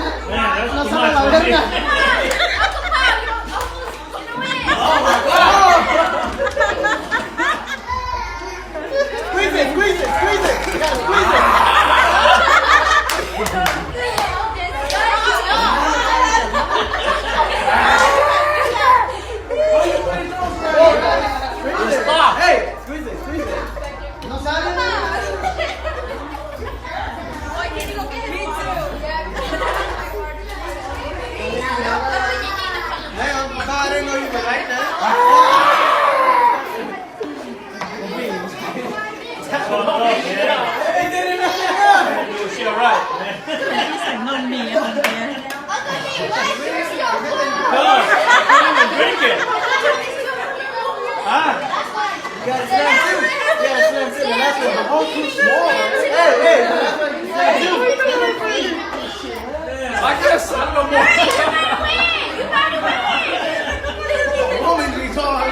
that's No too sabe much la for me. verga. Squeeze it, squeeze it, squeeze it. You gotta squeeze it. Stop. Hey, squeeze it, squeeze it. No sabe. Hey, I didn't know you were like that. She alright, man. ใส่นมมีคนเนี้ย No, I can't even drink it. Huh? You gotta slam too. You gotta slam too. The last one, the hole too small. Hey, hey, the last one, you slam too. I can't swallow more. Woman, we saw her.